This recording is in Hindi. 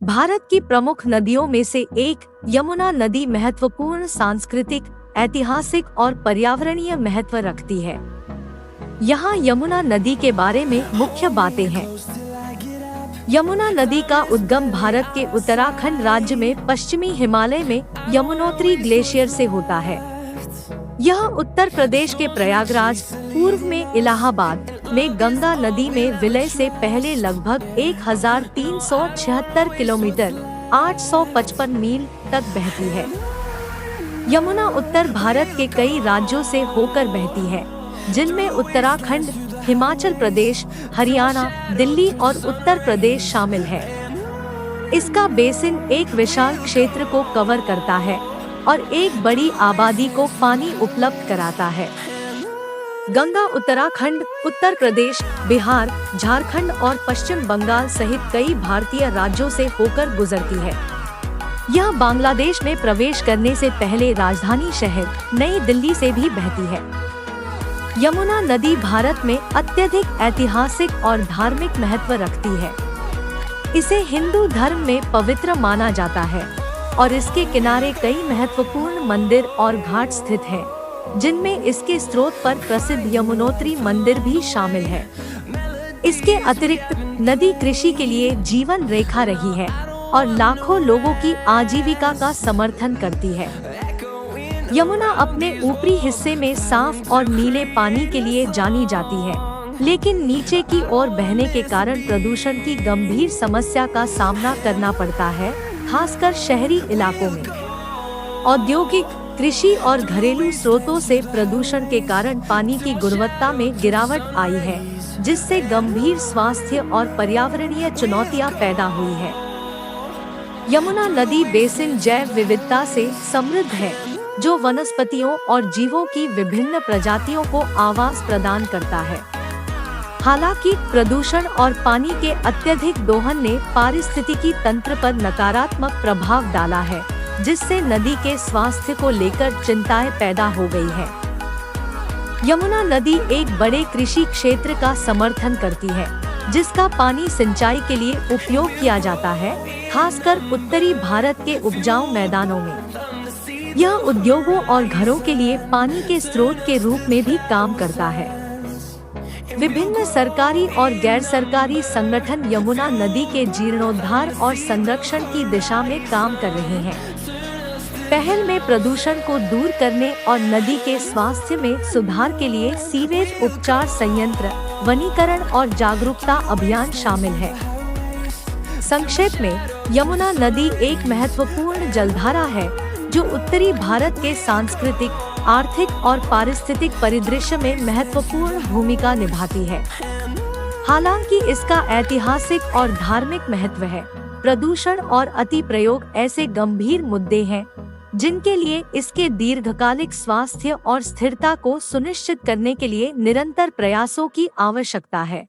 भारत की प्रमुख नदियों में से एक यमुना नदी महत्वपूर्ण सांस्कृतिक, ऐतिहासिक और पर्यावरणीय महत्व रखती है। यहाँ यमुना नदी के बारे में मुख्य बातें हैं। यमुना नदी का उद्गम भारत के उत्तराखंड राज्य में पश्चिमी हिमालय में यमुनोत्री ग्लेशियर से होता है। यह उत्तर प्रदेश के प्रयागराज, पूर्व में इलाहाबाद में गंगा नदी में विलय से पहले लगभग 1376 किलोमीटर 855 मील तक बहती है। यमुना उत्तर भारत के कई राज्यों से होकर बहती है, जिनमें उत्तराखंड, हिमाचल प्रदेश, हरियाणा, दिल्ली और उत्तर प्रदेश शामिल है। इसका बेसिन एक विशाल क्षेत्र को कवर करता है और एक बड़ी आबादी को पानी उपलब्ध कराता है। गंगा उत्तराखंड, उत्तर प्रदेश, बिहार, झारखंड और पश्चिम बंगाल सहित कई भारतीय राज्यों से होकर गुजरती है। यह बांग्लादेश में प्रवेश करने से पहले राजधानी शहर नई दिल्ली से भी बहती है। यमुना नदी भारत में अत्यधिक ऐतिहासिक और धार्मिक महत्व रखती है। इसे हिंदू धर्म में पवित्र माना जाता है और इसके किनारे कई महत्वपूर्ण मंदिर और घाट स्थित हैं, जिनमें इसके स्रोत पर प्रसिद्ध यमुनोत्री मंदिर भी शामिल है। इसके अतिरिक्त नदी कृषि के लिए जीवन रेखा रही है और लाखों लोगों की आजीविका का समर्थन करती है। यमुना अपने ऊपरी हिस्से में साफ और नीले पानी के लिए जानी जाती है, लेकिन नीचे की ओर बहने के कारण प्रदूषण की गंभीर समस्या का सामना करना पड़ता है, खासकर शहरी इलाकों में। औद्योगिक, कृषि और घरेलू स्रोतों से प्रदूषण के कारण पानी की गुणवत्ता में गिरावट आई है, जिससे गंभीर स्वास्थ्य और पर्यावरणीय चुनौतियां पैदा हुई है। यमुना नदी बेसिन जैव विविधता से समृद्ध है, जो वनस्पतियों और जीवों की विभिन्न प्रजातियों को आवास प्रदान करता है। हालांकि प्रदूषण और पानी के अत्यधिक दोहन ने पारिस्थितिकी तंत्र पर नकारात्मक प्रभाव डाला है, जिससे नदी के स्वास्थ्य को लेकर चिंताएं पैदा हो गई है। यमुना नदी एक बड़े कृषि क्षेत्र का समर्थन करती है, जिसका पानी सिंचाई के लिए उपयोग किया जाता है, खासकर उत्तरी भारत के उपजाऊ मैदानों में। यह उद्योगों और घरों के लिए पानी के स्रोत के रूप में भी काम करता है। विभिन्न सरकारी और गैर सरकारी संगठन यमुना नदी के जीर्णोद्धार और संरक्षण की दिशा में काम कर रहे हैं। पहल में प्रदूषण को दूर करने और नदी के स्वास्थ्य में सुधार के लिए सीवेज उपचार संयंत्र, वनीकरण और जागरूकता अभियान शामिल है। संक्षेप में, यमुना नदी एक महत्वपूर्ण जलधारा है जो उत्तरी भारत के सांस्कृतिक, आर्थिक और पारिस्थितिक परिदृश्य में महत्वपूर्ण भूमिका निभाती है। हालांकि इसका ऐतिहासिक और धार्मिक महत्व है, प्रदूषण और अति प्रयोग ऐसे गंभीर मुद्दे हैं जिनके लिए इसके दीर्घकालिक स्वास्थ्य और स्थिरता को सुनिश्चित करने के लिए निरंतर प्रयासों की आवश्यकता है।